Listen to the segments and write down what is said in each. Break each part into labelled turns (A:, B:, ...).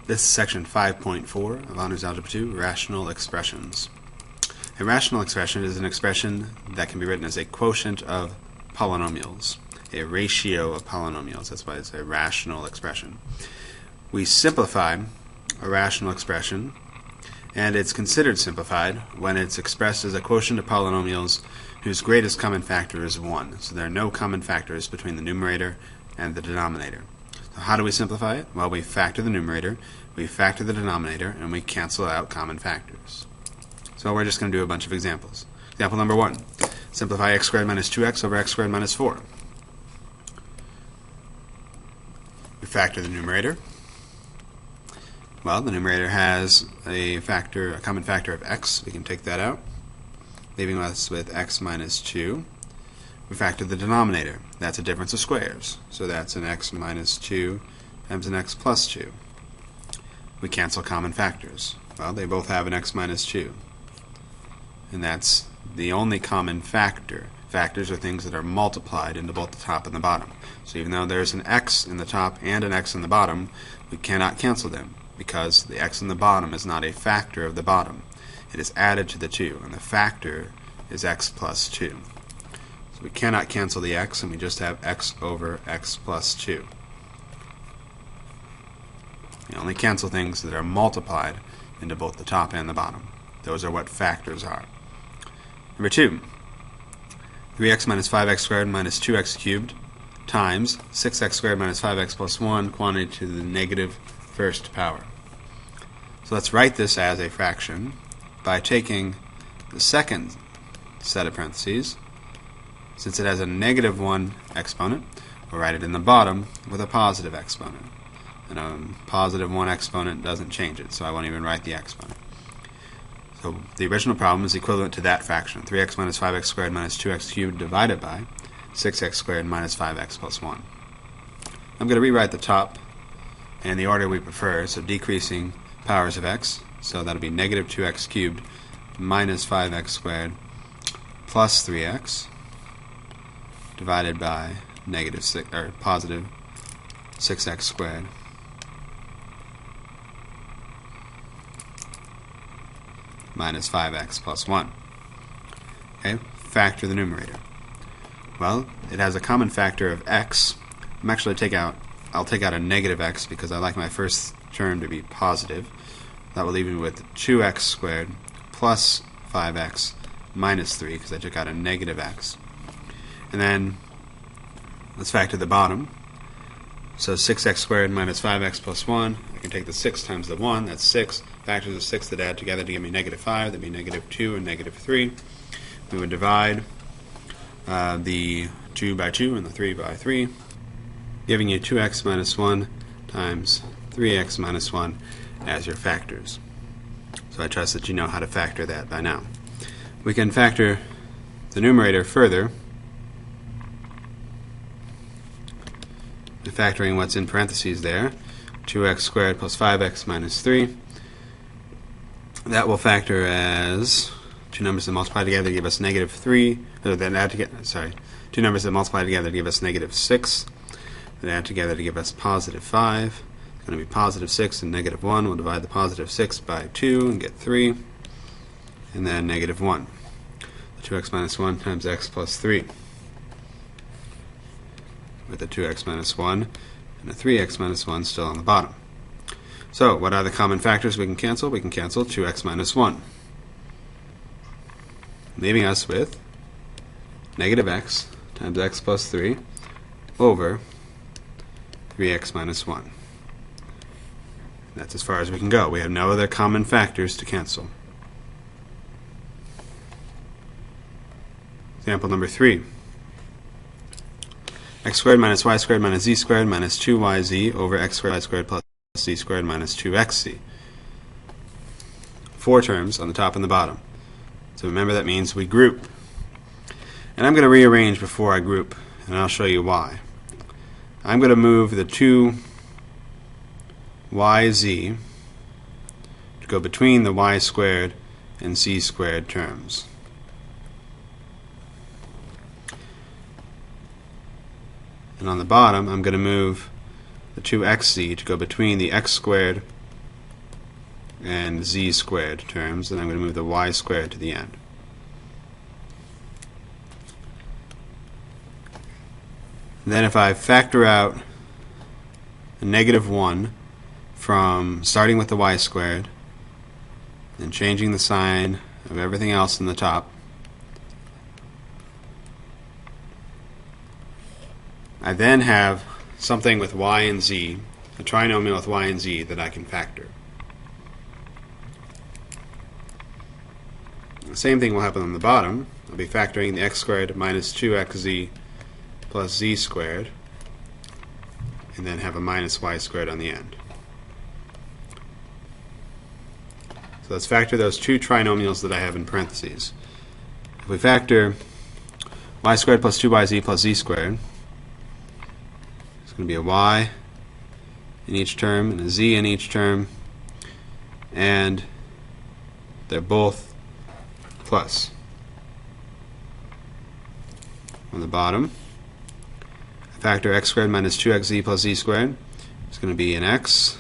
A: This is section 5.4 of Honors Algebra 2, Rational Expressions. A rational expression is an expression that can be written as a quotient of polynomials, a ratio of polynomials. That's why it's a rational expression. We simplify a rational expression, and it's considered simplified when it's expressed as a quotient of polynomials whose greatest common factor is 1. So there are no common factors between the numerator and the denominator. So how do we simplify it? Well, we factor the numerator, we factor the denominator, and we cancel out common factors. So we're just going to do a bunch of examples. Example number 1. Simplify x squared minus 2x over x squared minus 4. We factor the numerator. Well, the numerator has a common factor of x. We can take that out, leaving us with x minus 2. We factor the denominator. That's a difference of squares. So that's an x minus 2 times an x plus 2. We cancel common factors. Well, they both have an x minus 2. And that's the only common factor. Factors are things that are multiplied into both the top and the bottom. So even though there's an x in the top and an x in the bottom, we cannot cancel them because the x in the bottom is not a factor of the bottom. It is added to the 2, and the factor is x plus 2. So we cannot cancel the x, and we just have x over x plus 2. We only cancel things that are multiplied into both the top and the bottom. Those are what factors are. Number 2, 3x minus 5x squared minus 2x cubed times 6x squared minus 5x plus 1, quantity to the negative first power. So let's write this as a fraction by taking the second set of parentheses. Since it has a negative 1 exponent, we'll write it in the bottom with a positive exponent. And a positive 1 exponent doesn't change it, so I won't even write the exponent. So the original problem is equivalent to that fraction, 3x minus 5x squared minus 2x cubed divided by 6x squared minus 5x plus 1. I'm going to rewrite the top in the order we prefer, so decreasing powers of x, so that'll be negative 2x cubed minus 5x squared plus 3x divided by positive 6x squared minus 5x plus 1. Okay, factor the numerator. Well, it has a common factor of x. I'll take out a negative x because I like my first term to be positive. That will leave me with 2x squared plus 5x minus 3 because I took out a negative x. And then let's factor the bottom. So 6x squared minus 5x plus 1. I can take the 6 times the 1. That's 6. Factors of 6 that add together to give me negative 5. That'd be negative 2 and negative 3. We would divide the 2 by 2 and the 3 by 3, giving you 2x minus 1 times 3x minus 1 as your factors. So I trust that you know how to factor that by now. We can factor the numerator further by factoring what's in parentheses there, 2x squared plus 5x minus 3. That will factor as two numbers that multiply together to give us negative 3, two numbers that multiply together to give us negative 6, that add together to give us positive 5. It's going to be positive 6 and negative 1. We'll divide the positive 6 by 2 and get 3, and then negative 1. The 2x minus 1 times x plus 3, with the 2x minus 1 and the 3x minus 1 still on the bottom. So, what are the common factors we can cancel? We can cancel 2x minus 1, leaving us with negative x times x plus 3 over 3x minus 1. That's as far as we can go. We have no other common factors to cancel. Example number 3. X squared minus y squared minus z squared minus 2yz over x squared y squared plus z squared minus 2xz. 4 terms on the top and the bottom. So remember, that means we group. And I'm going to rearrange before I group, and I'll show you why. I'm going to move the 2yz to go between the y squared and z squared terms. And on the bottom, I'm going to move the 2xz to go between the x squared and z squared terms, and I'm going to move the y squared to the end. And then if I factor out a -1 from starting with the y squared and changing the sign of everything else in the top, I then have something with y and z, a trinomial with y and z that I can factor. The same thing will happen on the bottom. I'll be factoring the x squared minus 2xz plus z squared, and then have a minus y squared on the end. So let's factor those two trinomials that I have in parentheses. If we factor y squared plus 2yz plus z squared, it's going to be a y in each term and a z in each term, and they're both plus. On the bottom, I factor x squared minus 2xz plus z squared. It's going to be an x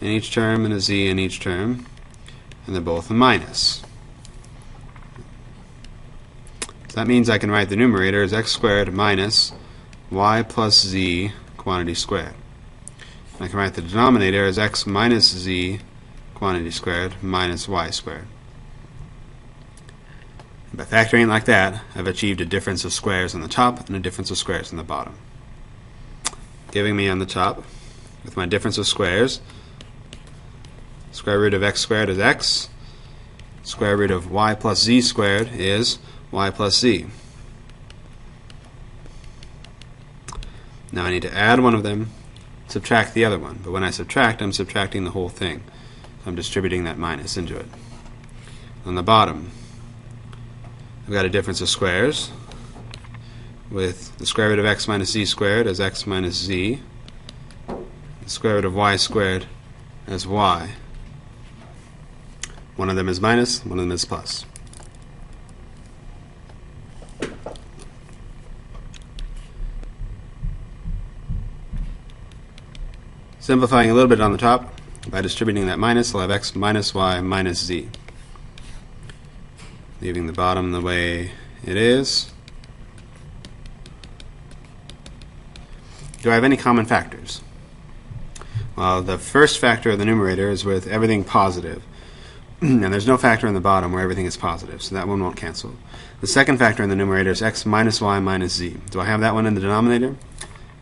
A: in each term and a z in each term, and they're both a minus. So that means I can write the numerator as x squared minus y plus z quantity squared. And I can write the denominator as x minus z quantity squared minus y squared. By factoring like that, I've achieved a difference of squares on the top and a difference of squares on the bottom, giving me on the top, with my difference of squares, square root of x squared is x, square root of y plus z squared is y plus z. Now I need to add one of them, subtract the other one, but when I subtract, I'm subtracting the whole thing. So I'm distributing that minus into it. On the bottom, I've got a difference of squares with the square root of x minus z squared as x minus z, the square root of y squared as y. One of them is minus, one of them is plus. Simplifying a little bit on the top, by distributing that minus, I'll have x minus y minus z. Leaving the bottom the way it is. Do I have any common factors? Well, the first factor of the numerator is with everything positive. And there's no factor in the bottom where everything is positive, so that one won't cancel. The second factor in the numerator is x minus y minus z. Do I have that one in the denominator?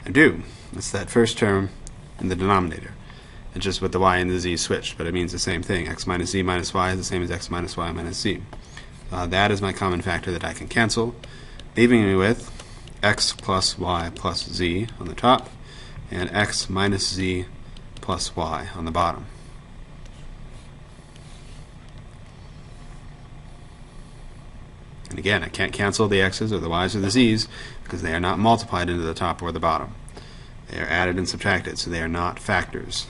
A: I do. It's that first term in the denominator. It's just with the y and the z switched, but it means the same thing. X minus z minus y is the same as x minus y minus z. That is my common factor that I can cancel, leaving me with x plus y plus z on the top and x minus z plus y on the bottom. And again, I can't cancel the x's or the y's or the z's because they are not multiplied into the top or the bottom. They are added and subtracted, so they are not factors.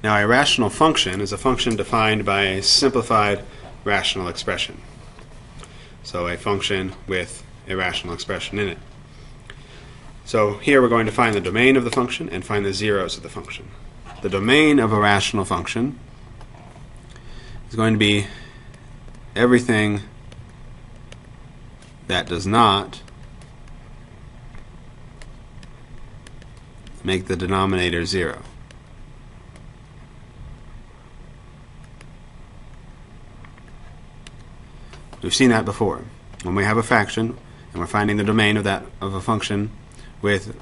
A: Now, a rational function is a function defined by a simplified rational expression. So a function with a rational expression in it. So here we're going to find the domain of the function and find the zeros of the function. The domain of a rational function is going to be everything that does not make the denominator 0. We've seen that before. When we have a fraction and we're finding the domain of a function with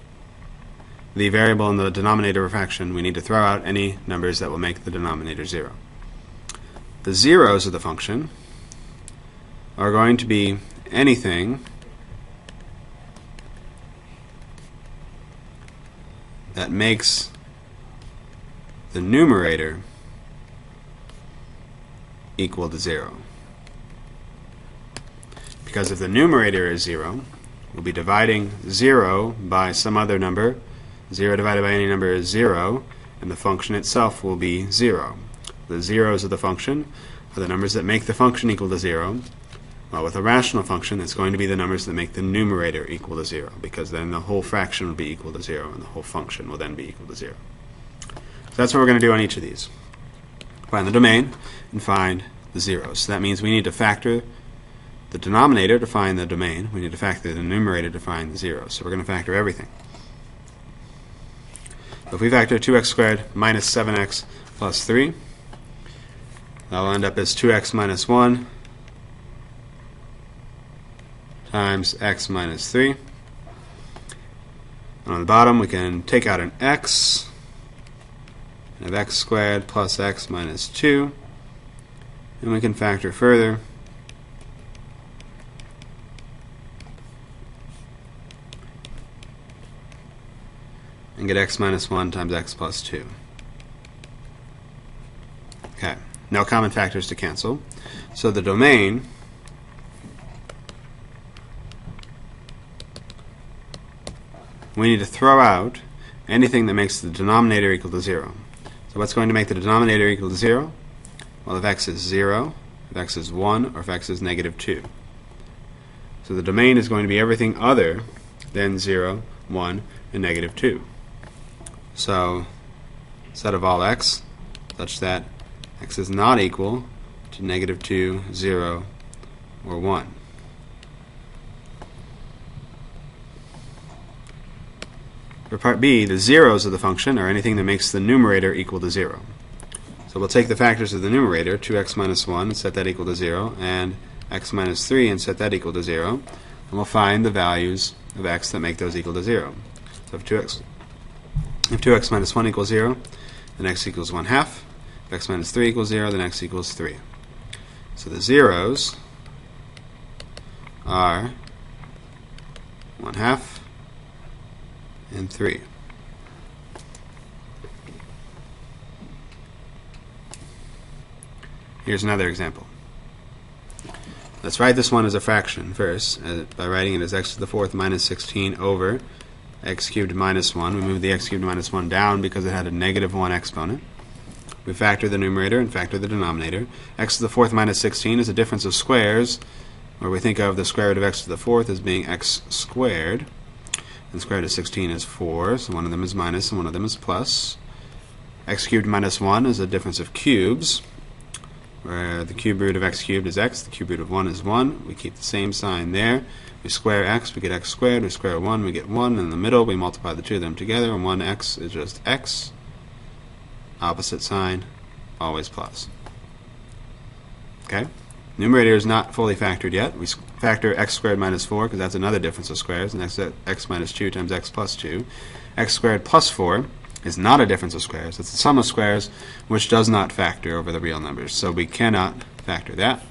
A: the variable in the denominator of a fraction, we need to throw out any numbers that will make the denominator 0. The zeros of the function are going to be anything that makes the numerator equal to 0. Because if the numerator is 0, we'll be dividing 0 by some other number. 0 divided by any number is 0, and the function itself will be 0. The zeros of the function are the numbers that make the function equal to 0. Well, with a rational function, it's going to be the numbers that make the numerator equal to 0, because then the whole fraction will be equal to 0, and the whole function will then be equal to 0. So that's what we're going to do on each of these. Find the domain and find the zeros. So that means we need to factor the denominator to find the domain. We need to factor the numerator to find the zeros. So we're going to factor everything. So if we factor 2x squared minus 7x plus 3, that will end up as 2x minus 1 times x minus 3. And on the bottom, we can take out an x. We have x squared plus x minus 2. And we can factor further. And get x minus 1 times x plus 2. Okay, no common factors to cancel. So the domain we need to throw out anything that makes the denominator equal to 0. So what's going to make the denominator equal to 0? Well, if x is 0, if x is 1, or if x is negative 2. So the domain is going to be everything other than 0, 1, and negative 2. So set of all x such that x is not equal to negative 2, 0, or 1. For part B, the zeros of the function are anything that makes the numerator equal to 0. So we'll take the factors of the numerator, 2x minus 1, and set that equal to 0, and x minus 3 and set that equal to 0, and we'll find the values of x that make those equal to 0. So if 2x minus 1 equals 0, then x equals 1 half. If x minus 3 equals 0, then x equals 3. So the zeros are 1 half and 3. Here's another example. Let's write this one as a fraction first, by writing it as x to the 4th minus 16 over x cubed minus 1. We moved the x cubed minus 1 down because it had a negative 1 exponent. We factor the numerator and factor the denominator. X to the 4th minus 16 is a difference of squares, where we think of the square root of x to the 4th as being x squared. And the square root of 16 is 4, so one of them is minus and one of them is plus. X cubed minus 1 is a difference of cubes, where the cube root of x cubed is x, the cube root of 1 is 1. We keep the same sign there. We square x, we get x squared. We square 1, we get 1. In the middle, we multiply the two of them together, and 1x is just x. Opposite sign, always plus. Okay? Numerator is not fully factored yet. We factor x squared minus 4 because that's another difference of squares, and x minus 2 times x plus 2. X squared plus 4 is not a difference of squares. It's the sum of squares which does not factor over the real numbers, so we cannot factor that.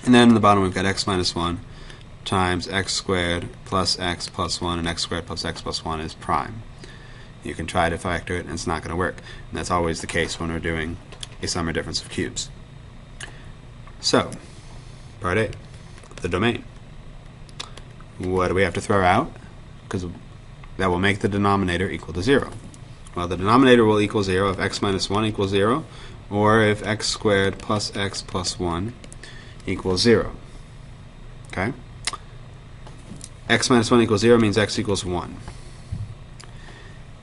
A: And then in the bottom we've got x minus 1 times x squared plus x plus 1, and x squared plus x plus 1 is prime. You can try to factor it and it's not going to work, and that's always the case when we're doing a sum or difference of cubes. So, part A, the domain. What do we have to throw out? Because that will make the denominator equal to 0. Well, the denominator will equal 0 if x minus 1 equals 0, or if x squared plus x plus 1 equals 0. Okay? X minus 1 equals 0 means x equals 1.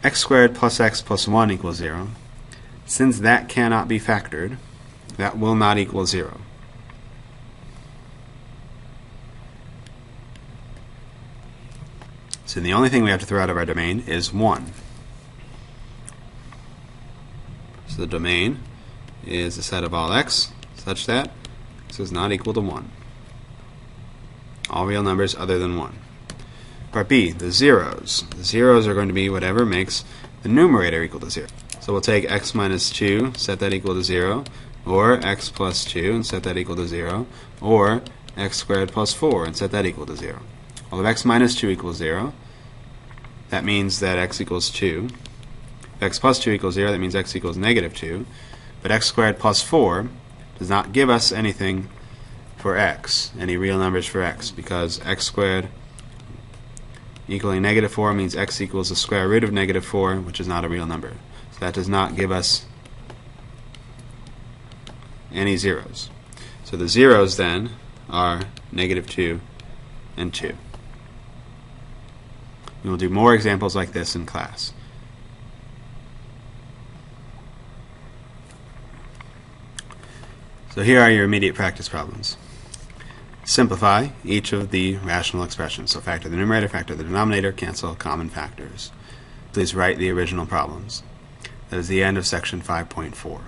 A: X squared plus x plus 1 equals 0. Since that cannot be factored, that will not equal 0. So the only thing we have to throw out of our domain is 1. So the domain is a set of all x such that x is not equal to 1. All real numbers other than 1. Part B, the zeros. The zeros are going to be whatever makes the numerator equal to 0. So we'll take x minus 2, set that equal to 0, or x plus 2 and set that equal to 0, or x squared plus 4 and set that equal to 0. Well, if x minus 2 equals 0, that means that x equals 2. If x plus 2 equals 0, that means x equals negative 2. But x squared plus 4 does not give us anything for x, any real numbers for x, because x squared equaling negative 4 means x equals the square root of negative 4, which is not a real number. So that does not give us any zeros. So the zeros then are -2 and 2. We will do more examples like this in class. So here are your immediate practice problems. Simplify each of the rational expressions. So factor the numerator, factor the denominator, cancel common factors. Please write the original problems. That is the end of section 5.4.